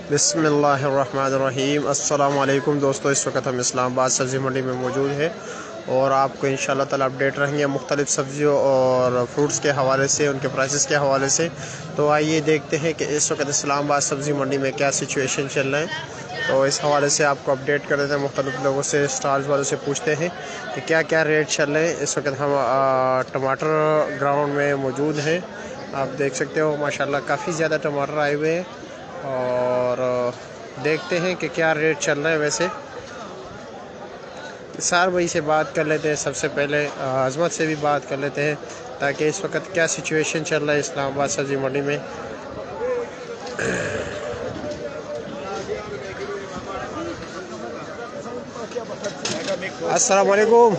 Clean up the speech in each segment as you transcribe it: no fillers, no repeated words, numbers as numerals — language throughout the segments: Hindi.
बिस्मिल्लाहिर्रहमानिर्रहीम। अस्सलाम वालेकुम दोस्तों, इस वक्त हम इस्लामाबाद सब्ज़ी मंडी में मौजूद है और आपको इंशाअल्लाह ताला अपडेट रहेंगे मुख्तलिफ़ सब्ज़ियों और फ्रूट्स के हवाले से, उनके प्राइसेस के हवाले से। तो आइए देखते हैं कि इस वक्त इस्लामाबाद सब्ज़ी मंडी में क्या सिचुएशन चल रहा है। तो इस हवाले से आपको अपडेट कर देते हैं, मुख्तलिफ़ लोगों से, स्टॉल्स वालों से पूछते हैं कि क्या क्या रेट चल रहे हैं। इस वक्त हम टमाटर ग्राउंड में मौजूद हैं। आप देख सकते हो माशाल्लाह काफ़ी ज़्यादा टमाटर आए हुए हैं और देखते हैं कि क्या रेट चल रहा है। वैसे सार भाई से बात कर लेते हैं, सबसे पहले अजमत से भी बात कर लेते हैं ताकि इस वक्त क्या सिचुएशन चल रहा है इस्लामाबाद सब्ज़ी मंडी में। अस्सलाम वालेकुम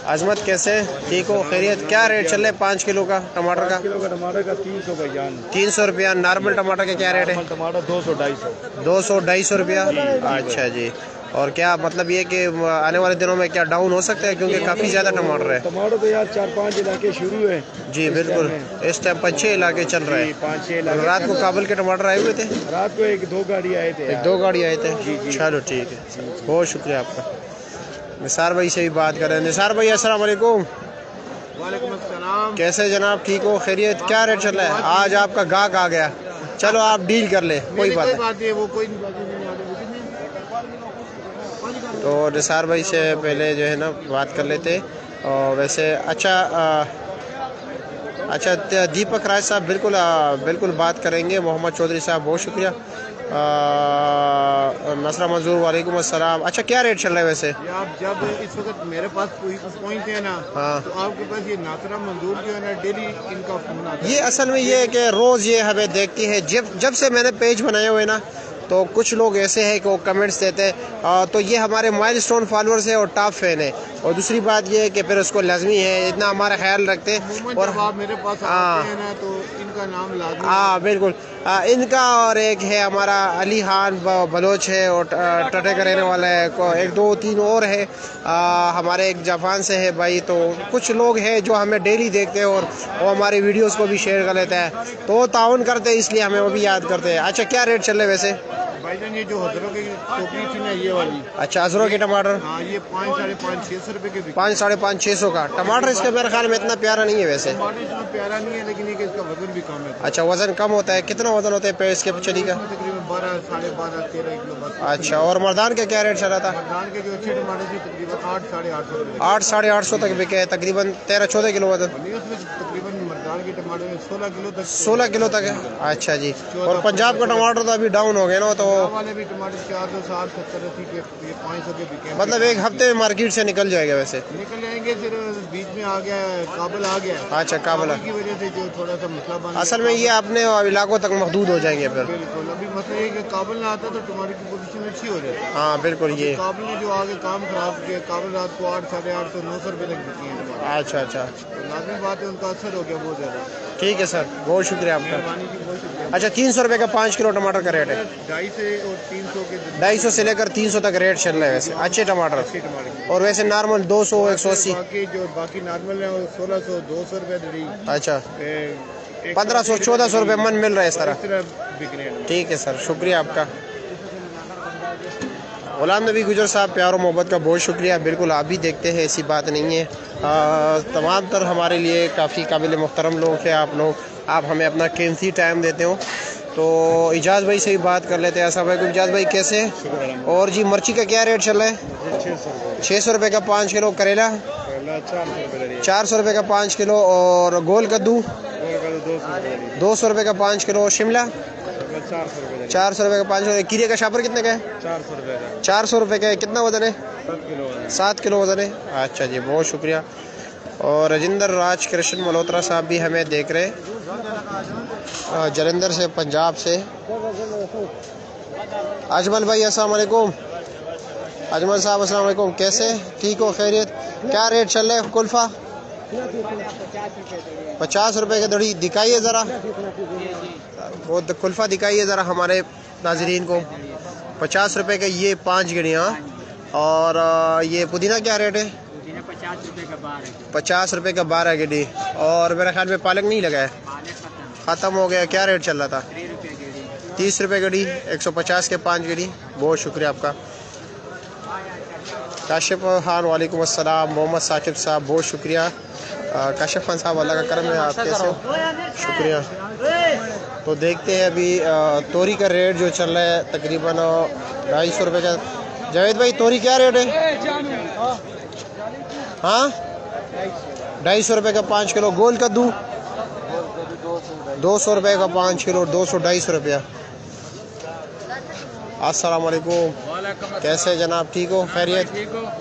अजमत, कैसे? ठीक हो? खैरियत? क्या रेट चल रहा है 5 किलो का टमाटर का? 300 भाईजान। 300 रुपया। नॉर्मल टमाटर का क्या रेट है? टमाटर 200-250। 200-250 रुपया। अच्छा जी। और क्या मतलब ये कि आने वाले दिनों में क्या डाउन हो सकता है, क्योंकि काफ़ी ज़्यादा टमाटर है? टमाटर तो यार 4-5 इलाके शुरू है जी बिल्कुल, इस टाइम 5-6 इलाके चल रहे हैं। 5-6 इलाके। रात को काबुल के टमाटर आए हुए थे? रात को 1-2 गाड़ी आए थे। 1-2 गाड़ी आए थे? चलो ठीक है, बहुत शुक्रिया आपका। निसार भाई से भी बात कर रहे हैं। निसार भाई अस्सलाम वालेकुम। वालेकुम अस्सलाम। कैसे जनाब, ठीक हो? खैरियत? क्या रेट चल रहा है? आज आपका गाहक आ गया, चलो आप डील कर ले, कोई बात नहीं। वो कोई तो निसार भाई से पहले जो है ना बात कर लेते। और वैसे अच्छा दीपक राज साहब बिल्कुल बात करेंगे। मोहम्मद चौधरी साहब बहुत शुक्रिया। नसरा मंजूर वालेकुम अस्सलाम। अच्छा क्या रेट चल रहा है वैसे? आप जब इस वक्त मेरे पास पॉइंट है ना, हाँ, तो आपके पास ये नासरा मंजूर जो है ना, डेली इनका फोन आता है। ये असल में ये है कि रोज़ ये हमें देखती है। जब से मैंने पेज बनाए हुए ना, तो कुछ लोग ऐसे हैं कि वो कमेंट्स देते हैं। तो ये हमारे माइलस्टोन फॉलोअर्स है और टॉप फैन है। और दूसरी बात ये है कि फिर उसको लाजमी है, इतना हमारा ख्याल रखते हैं। और आप मेरे पास आते हैं ना, तो इनका नाम लाजमी। हाँ बिल्कुल, इनका और एक है हमारा अली खान बलोच है और टटे का रहने वाला है। 1-2-3 और है, हमारे एक जापान से है भाई। तो कुछ लोग हैं जो हमें डेली देखते हैं और वो हमारी वीडियोस को भी शेयर कर लेते हैं, तो ताउन करते हैं, इसलिए हमें वो भी याद करते हैं। अच्छा क्या रेट चल रहे वैसे भाईजान? ये जो हजरों की टोकरी थी ना, ये वाली। अच्छा हजरों के टमाटर? हाँ, ये 5-5.5-600 रुपए के। 5-5.5-600 का टमाटर। इसके मेरे ख्याल में इतना प्यारा नहीं है वैसे। टमाटर इतना प्यारा नहीं है, लेकिन ये इसका वजन भी कम है। अच्छा वजन कम होता है? कितना वजन होता है पेड़ इसके चली का? तकरीबन 12-12.5-13 किलो बस। अच्छा, और मर्दान का क्या रेट चल रहा था? मर्दान के जो अच्छे टमाटर थे तकरीबन 8-850 रुपए। 8-850 तक बिके, तकरीबन 13-14 किलो वजन। उसमें तकरीबन मर्दान के टमाटर में 16 किलो तक। 16 किलो तक है? अच्छा जी। और पंजाब का टमाटर तो अभी डाउन हो गया ना, तो वाले भी टमाटर 460-70-80 के, ये 500 के बिके। मतलब एक हफ्ते में मार्केट से निकल जाएगा वैसे? निकल जाएंगे, फिर बीच में आ गया काबुल आ गया। अच्छा काबुल की वजह से जो थोड़ा सा मसला बन असल में ये अपने इलाकों तक महदूद हो जाएंगे फिर। बिल्कुल, अभी मसला ये कि काबुल ना आता तो टमाटर की पोजीशन अच्छी हो जाती। हाँ बिल्कुल, ये काबुल ने जो आगे काम खराब किया, काबुल रात को 8-850-900 रुपए तक बिकी है टमाटर। अच्छा अच्छा, तो लाजमी बात है, उनका असर हो गया बहुत ज्यादा। ठीक है सर, बहुत शुक्रिया आपका। मेहरबानी की, बहुत शुक्रिया। अच्छा 300 रुपये का 5 किलो टमाटर का रेट है? 250 से और 300 के 250 से लेकर 300 तक रेट चल रहा है वैसे अच्छे टमाटर। टमाटर। और वैसे नॉर्मल 200-180? बाकी नॉर्मल है 1600-200 रुपए दरी। अच्छा 1500-1400 रुपये मन मिल रहा है इस तरह? बिक रहे हैं। ठीक है सर, शुक्रिया आपका। गुलाम नबी गुजर साहब, प्यार और मोहब्बत का बहुत शुक्रिया। बिल्कुल आप भी देखते हैं, ऐसी बात नहीं है। तमाम तर हमारे लिए काफ़ी काबिल मोहतरम लोग हैं आप लोग, आप हमें अपना कीमती टाइम देते हो। तो इजाज़ भाई से भी बात कर लेते हैं। अस्सलाम वालेकुम इजाज़ भाई, कैसे हैं? और जी मिर्ची का क्या रेट चल रहा है? 600 रुपये का 5 किलो। करेला 400 रुपये का 5 किलो। और गोल कद्दू 200 रुपये का 5 किलो। शिमला 400 रुपये का 5 किलो। कीरे का शापर कितने का है? 400 रुपये का। 400 रुपये का है। कितना वजन है? 7 किलो वजन है। अच्छा जी, बहुत शुक्रिया। और राजेंद्र राज कृष्ण मल्होत्रा साहब भी हमें देख रहे हैं जलंधर से, पंजाब से। अजमल भाई अस्सलाम वालेकुम। अजमल साहब अस्सलाम वालेकुम, कैसे? ठीक हो? खैरियत? क्या रेट चल रहा है कुल्फ़ा? 50 रुपये की दड़ी। दिखाइए ज़रा वो कुल्फ़ा, दिखाइए ज़रा हमारे नाजरीन को। 50 रुपये का ये 5 गिड़ियाँ। और ये पुदीना क्या रेट है? 50 रुपये का 12 गिडी। और मेरे ख्याल में पालक नहीं लगा है, ख़त्म हो गया। क्या रेट चल रहा था? 30 रुपये गड्डी, 150 के 5 गड्डी। बहुत शुक्रिया आपका। काशिफ खान वालेकुम अस्सलाम। मोहम्मद साकिब साहब बहुत शुक्रिया। काशिफ खान साहब अल्लाह का करम है, आप कैसे हो? शुक्रिया। तो देखते हैं अभी तोरी का रेट जो चल रहा है तकरीबन 250 रुपये का। जावेद भाई तोरी क्या रेट है? हाँ 250 रुपये का 5 किलो। गोल कद्दू 200 रुपये का 5 किलो, 200-250 रुपया। अस्सलाम वालेकुम, कैसे जनाब, ठीक हो? खैरियत?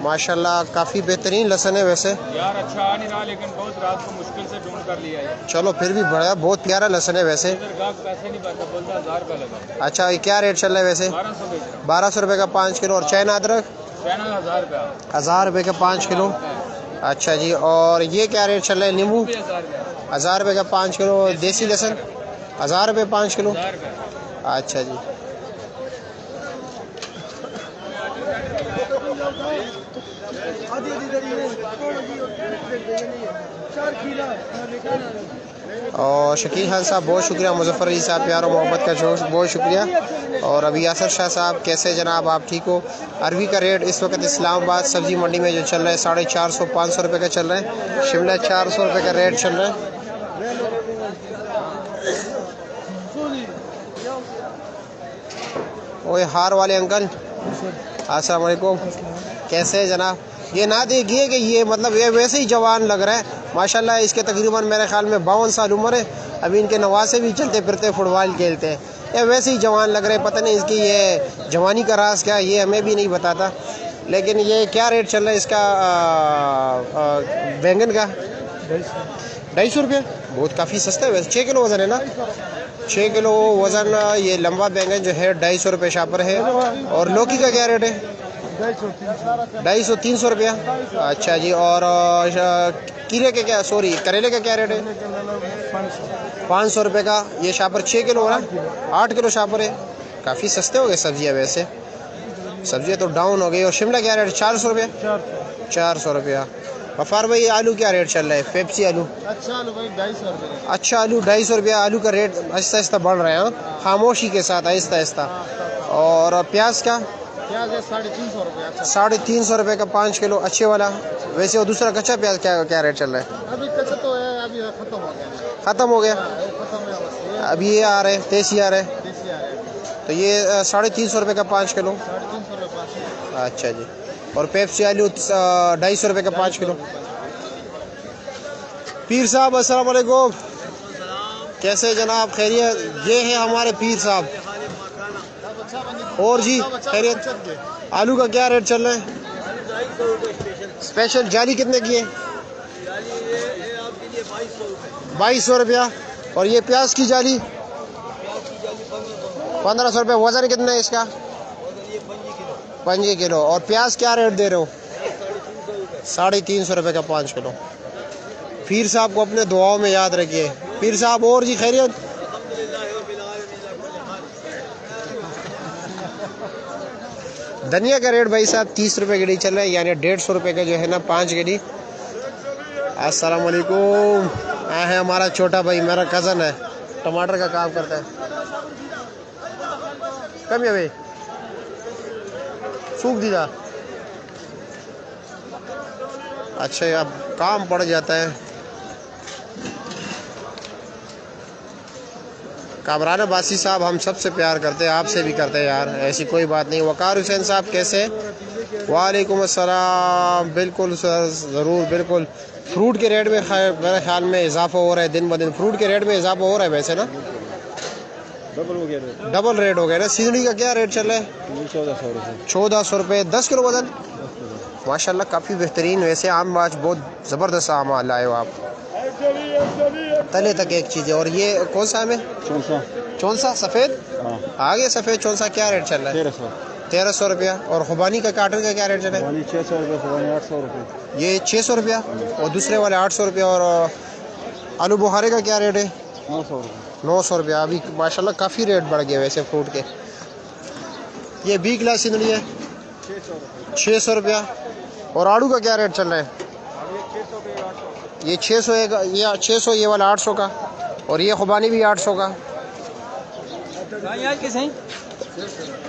माशाल्लाह काफ़ी बेहतरीन लहसुन है वैसे यार, अच्छा आ नहीं रहा लेकिन बहुत रात को मुश्किल से ढूंढ कर लिया है। चलो फिर भी बड़ा बहुत प्यारा लहसुन है वैसे। पैसे नहीं भरता, बोलता 1000 रुपये लगा। अच्छा ये क्या रेट चल रहा है वैसे? 1200 रुपये का 5 किलो। और चाइना अदरक? 1000 रुपये। 1000 रुपये का 5 किलो। अच्छा जी। और ये क्या रेट चल रहा है? नींबू 1000 रुपये का 5 किलो। देसी लहसुन 1000 रुपये 5 किलो। अच्छा जी। और शकील खान साहब बहुत शुक्रिया। मुजफ्फर अली साहब प्यार और मोहब्बत का जोश, बहुत शुक्रिया। और अभी यासर शाह साहब कैसे जनाब, आप ठीक हो? अरबी का रेट इस वक्त इस्लामाबाद सब्ज़ी मंडी में जो चल रहा है 450-500 रुपये का चल रहा है। शिमला 400 रुपये का रेट चल रहा है। ओए हार वाले अंकल अस्सलाम वालेकुम, कैसे है जनाब? ये ना देखिए कि ये मतलब ये वैसे ही जवान लग रहा है माशाल्लाह। इसके तकरीबन मेरे ख्याल में 52 साल उम्र है। अभी इनके नवासे भी चलते फिरते फुटबॉल खेलते हैं। ये वैसे ही जवान लग रहे हैं। पता नहीं इसकी ये जवानी का राज क्या है, ये हमें भी नहीं बताता। लेकिन ये क्या रेट चल रहा है इसका बैंगन का? 250 रुपये। बहुत काफ़ी सस्ता है वैसे। 6 किलो वज़न है ना? 6 किलो वज़न। ये लंबा बैंगन जो है 250 रुपये शापर है। और लौकी का क्या रेट है? 250-300 रुपया। अच्छा जी। और कीले के क्या, सॉरी करेले का क्या रेट है? 500 रुपये का। ये शापर 6 किलो हो रहा, 8 किलो शापर है। काफ़ी सस्ते हो गए सब्जियाँ वैसे। सब्जियाँ तो डाउन हो गई। और शिमला क्या रेट? 400 रुपये। 400 रुपया। गफ़ार भाई आलू क्या रेट चल रहा है? पेप्सी आलू? अच्छा आलू भाई 250 रुपये। अच्छा आलू 250 रुपया। आलू का रेट आहिस्ता आहिस्ता बढ़ रहा है, हाँ खामोशी के साथ आहिस्ता आहिस्ता। और प्याज का? प्याज है 350 रुपये। 350 रुपये का 5 किलो अच्छे वाला। वैसे और दूसरा कच्चा प्याज क्या रेट चल रहा है? अभी कच्चा तो है, अभी खत्म हो गया। ख़त्म हो गया। खत्म है बस। अभी ये आ रहे हैं देसी आ रहे हैं। देसी आ रहा है। तो ये 350 रुपये का 5 किलो। 350 रुपये 5 किलो। अच्छा जी। और पेप्सी आलू 250 रुपये का 5 किलो। पीर साहब अस्सलाम वालेकुम, कैसे जनाब, खैरियत? ये है हमारे पीर साहब। और जी खैरियत? आलू का क्या रेट चल रहा है? स्पेशल जाली कितने की है? 2200 रुपया। और ये प्याज की जाली 1500 रुपये। वज़न कितना है इसका? 5 किलो। और प्याज क्या रेट दे रहे हो? 350 रुपये का 5 किलो। पीर साहब को अपने दुआओं में याद रखिए। पीर साहब और जी खैरियत? धनिया का रेट भाई साहब 30 रुपये गड्डी चल रहा है, यानी 150 रुपये का जो है ना 5 गड्डी। अस्सलाम वालेकुम। है हमारा छोटा भाई, मेरा कज़न है, टमाटर का काम करता है। कम है भाई, सूख दीदा। अच्छा अब काम पड़ जाता है। कामरान बासी साहब हम सबसे प्यार करते हैं, आपसे भी करते हैं यार, ऐसी कोई बात नहीं। वकार हुसैन साहब कैसे? वालेकुम अस्सलाम। बिल्कुल सर, ज़रूर बिल्कुल। फ्रूट के रेट में मेरे ख्याल में इजाफा हो रहा है दिन ब दिन। फ्रूट के रेट में इजाफा हो रहा है वैसे ना? डबल रेट हो गया ना। सीजड़ी का क्या रेट चल रहा है? 1400 रुपये 10 किलो वजन। माशाल्लाह काफ़ी बेहतरीन। वैसे आम आज बहुत ज़बरदस्त आम लाए हो आप, तले तक एक चीज़ है। और ये कौन सा आम है? चौंसा सफ़ेद। आगे सफ़ेद चौंसा क्या रेट चल रहा है? 1300 रुपया। और खुबानी का काटन का क्या रेट चल रहा है? 600 रुपये, खुबानी 800 रुपये। ये 600 रुपया और दूसरे वाले 800 रुपया। और आलू बुखारे का क्या रेट है? 900 रुपये। 900 रुपया। अभी माशाल्लाह काफ़ी रेट बढ़ गए वैसे फ्रूट के। ये 20 गिलास सिंदड़ी है 600 रुपया। और आड़ू का क्या रेट चल रहा है? ये 600 है, ये 600, ये वाला 800 का। और ये खुबानी भी 800 का।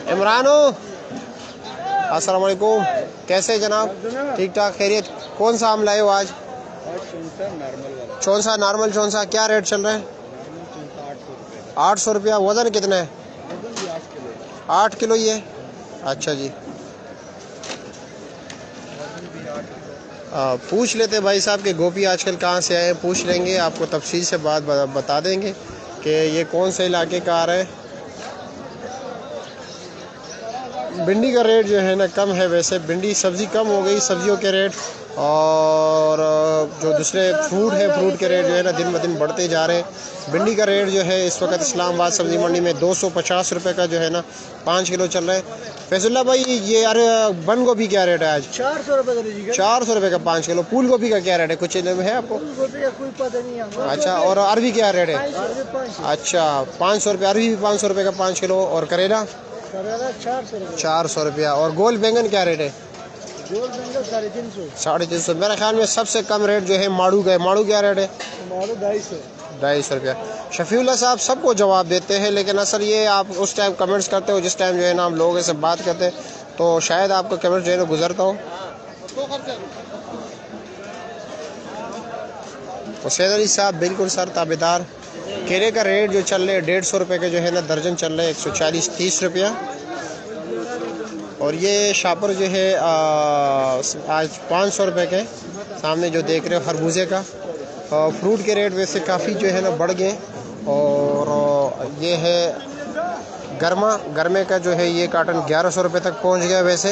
इमरानो अस्सलाम वालेकुम, कैसे जनाब? ठीक ठाक, खैरियत? कौन सा आम लाए हो आज? चौंसा नॉर्मल चौंसा क्या रेट चल रहा है? 800 रुपया। वज़न कितना है? 8 किलो ही है। अच्छा जी, पूछ लेते भाई साहब के गोभी आजकल कहाँ से आए, पूछ लेंगे, आपको तफसील से बात बता देंगे कि ये कौन से इलाके का आ रहा है। भिंडी का रेट जो है ना कम है, वैसे भिंडी सब्ज़ी कम हो गई, सब्जियों के रेट, और जो दूसरे फ्रूट है, फ्रूट के रेट जो है ना दिन ब दिन बढ़ते जा रहे हैं। भिंडी का रेट जो है इस वक्त इस्लामाबाद सब्ज़ी मंडी में 250 रुपये का जो है ना 5 किलो चल रहा है। फैजुल्ला भाई, ये अरे बंद गोभी क्या रेट है आज? 400 रुपये का दीजिएगा। 400 रुपये का 5 किलो। फूल गोभी का क्या रेट है, कुछ इल्म है आपको? गोभी का कोई पता नहीं है। अच्छा, और अरबी क्या रेट है? अच्छा, 500 रुपये अरबी भी 500 रुपये का 5 किलो। और करेला? 400 रुपया। और गोल बैंगन क्या रेट है? 350। मेरे ख्याल में सबसे कम रेट जो है माड़ू का है। माड़ू क्या रेट है? 250 रुपया। शफीउल्लाह साहब सबको जवाब देते हैं, लेकिन असल ये आप उस टाइम कमेंट्स करते हो जिस टाइम जो है ना हम लोगों से बात करते हैं, तो शायद आपका कमेंट जो है ना गुजरता हो। हुसैन अली साहब बिल्कुल सर ताबेदार। केले का रेट जो चल रहे हैं 150 रुपये के जो है ना दर्जन चल रहे हैं, 140-30 रुपया। और ये शापर जो है आज 500 रुपये के। सामने जो देख रहे हो खरबूजे का। फ्रूट के रेट वैसे काफ़ी जो है ना बढ़ गए। और ये है गरमे का जो है ये कार्टन 1100 रुपये तक पहुंच गया। वैसे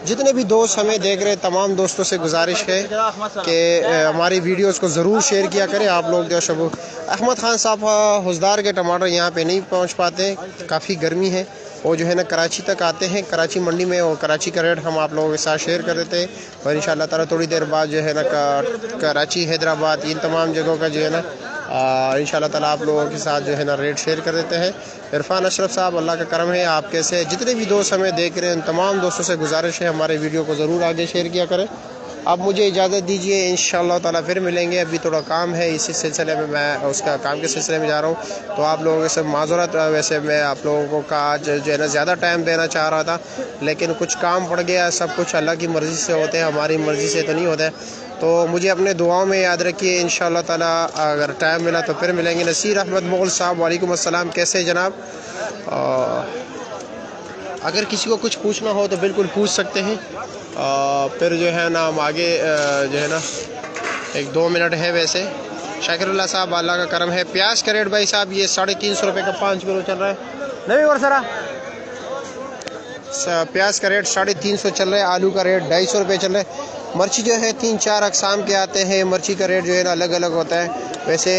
जितने भी दोस्त हमें देख रहे हैं तमाम दोस्तों से गुजारिश है कि हमारी वीडियोस को ज़रूर शेयर किया करें। आप लोग जो शबू अहमद खान साहब हुसदार के टमाटर यहाँ पे नहीं पहुँच पाते, काफ़ी गर्मी है। वो जो है ना कराची तक आते हैं, कराची मंडी में, और कराची का रेट हम आप लोगों के साथ शेयर कर देते हैं। और इंशाअल्लाह ताला थोड़ी देर बाद जो है ना कराची, हैदराबाद, इन तमाम जगहों का जो है ना इंशाअल्लाह ताला आप लोगों के साथ जो है ना रेट शेयर कर देते हैं। इरफान अशरफ साहब, अल्लाह का करम है आप कैसे, जितने भी दोस्त हमें देख रहे हैं उन तमाम दोस्तों से गुजारिश है हमारे वीडियो को ज़रूर आगे शेयर किया करें। अब मुझे इजाज़त दीजिए, इंशाअल्लाह ताला फिर मिलेंगे। अभी थोड़ा काम है, इसी सिलसिले में मैं उसका काम के सिलसिले में जा रहा हूँ, तो आप लोगों से माज़रत। वैसे मैं आप लोगों को आज जो है ना ज़्यादा टाइम देना चाह रहा था, लेकिन कुछ काम पड़ गया। सब कुछ अल्लाह की मर्ज़ी से होते हैं, हमारी मर्ज़ी से तो नहीं होता है। तो मुझे अपने दुआओं में याद रखिए। इंशाअल्लाह ताला अगर टाइम मिला तो फिर मिलेंगे। नसीर अहमद मुग़ल साहब, वालेकुम अस्सलाम, कैसे जनाब? अगर किसी को कुछ पूछना हो तो बिल्कुल पूछ सकते हैं। फिर जो है ना हम आगे जो है ना 1-2 मिनट है वैसे। शाकिरुल्लाह साहब, अल्लाह का करम है। प्याज का रेट भाई साहब ये 350 रुपये का 5 किलो चल रहा है। नहीं और सरा प्याज का रेट 350 चल रहा है। आलू का रेट 250 रुपये चल रहा है। मिर्ची जो है 3-4 अक़साम के आते हैं। मिर्ची का रेट जो है ना अलग अलग होता है। वैसे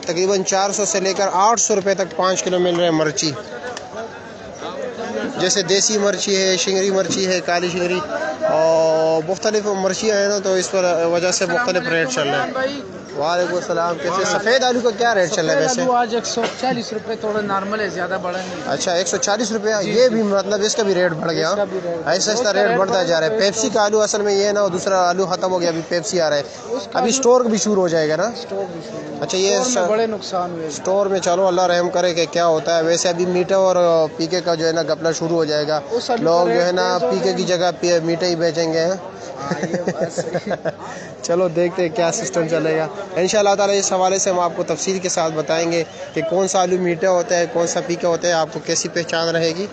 तकरीबन 400 से लेकर 800 रुपये तक 5 किलो मिल रहे हैं मिर्ची। जैसे देसी मिर्ची है, शिंगरी मिर्ची है, काली शिंगरी, और मुख्तलिफ मिर्चियाँ हैं ना, तो इस पर वजह से मुख्तलिफ रेट चल रहे हैं। वालेकुम सलाम, कैसे? सफ़ेद आलू का क्या रेट चल रहा है वैसे? आज 140 रुपये, थोड़ा नॉर्मल है, ज़्यादा बढ़ा नहीं। अच्छा, 140 रुपया। ये भी मतलब इसका भी रेट बढ़ गया, ऐसा ऐसा रेट बढ़ता जा रहा है। पेप्सी का आलू असल में ये है ना, दूसरा आलू ख़त्म हो गया, अभी पेप्सी आ रहा है। अभी स्टोर भी शुरू हो जाएगा ना? अच्छा, ये बड़े नुकसान हुए स्टोर में। चलो अल्लाह रहम करे कि क्या होता है। वैसे अभी मीठा और पीके का जो है ना गपला शुरू हो जाएगा। लोग जो है ना पीके की जगह मीठा ही बेचेंगे। चलो देखते हैं क्या सिस्टम चलेगा। इंशाअल्लाह ताला इस हवाले से हम आपको तफसील के साथ बताएंगे कि कौन सा आलू मीठा होता है, कौन सा फीका होता है, आपको कैसी पहचान रहेगी।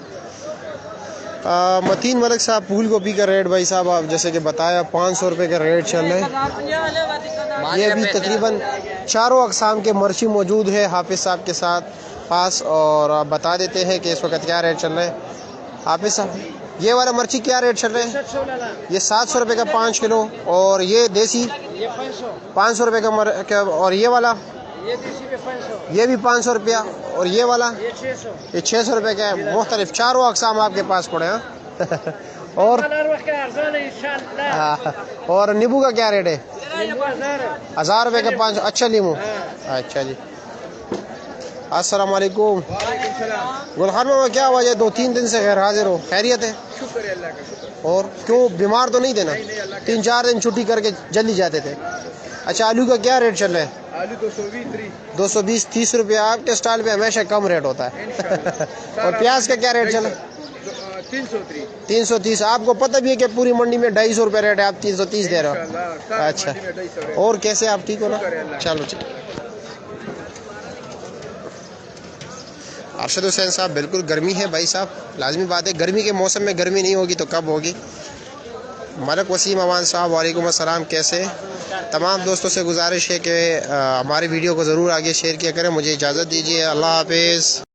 मतीन मलिक साहब, फूल गोभी का रेट भाई साहब आप जैसे कि बताया 500 रुपये का रेट चल रहा है। ये भी तकरीबन चारों अक़साम के मिर्ची मौजूद है हाफिज़ साहब के साथ पास, और आप बता देते हैं कि इस वक्त क्या रेट चल रहा है। हाफिज़ साहब, ये वाला मिर्ची क्या रेट चल रहा है? ये 700 रुपये का 5 किलो। और ये देसी 500 रुपये का। और ये वाला ये भी 500 रुपया। और ये वाला ये 600 रुपये का है। मुख्तलिफ चारों अक़साम आपके पास पड़े हैं। और नींबू का क्या रेट है? 1000 रुपये का 5। अच्छा नींबू, अच्छा जी। अस्सलाम वालेकुम। गुलखान में क्या वजह 2-3 दिन से गैर हाजिर हो? खैरियत है? शुक्र अल्लाह का। और क्यों, बीमार तो नहीं थे ना? 3-4 दिन छुट्टी करके जल्दी जाते थे। अच्छा, आलू का क्या रेट चल रहा है? आलू 220 220 30 रुपया। आपके स्टॉल पे हमेशा कम रेट होता है। और प्याज का क्या रेट चला? 330। आपको पता भी है कि पूरी मंडी में 250 रुपये रेट है, आप 330 दे रहे हो। अच्छा, और कैसे आप ठीक हो ना? चलो ठीक। अरशद हुसैन साहब, बिल्कुल गर्मी है भाई साहब, लाजमी बात है, गर्मी के मौसम में गर्मी नहीं होगी तो कब होगी। मलक वसीम अमान साहब, वालेकुम अस्सलाम, कैसे? तमाम दोस्तों से गुजारिश है कि हमारी वीडियो को ज़रूर आगे शेयर किया करें। मुझे इजाज़त दीजिए, अल्लाह हाफिज़।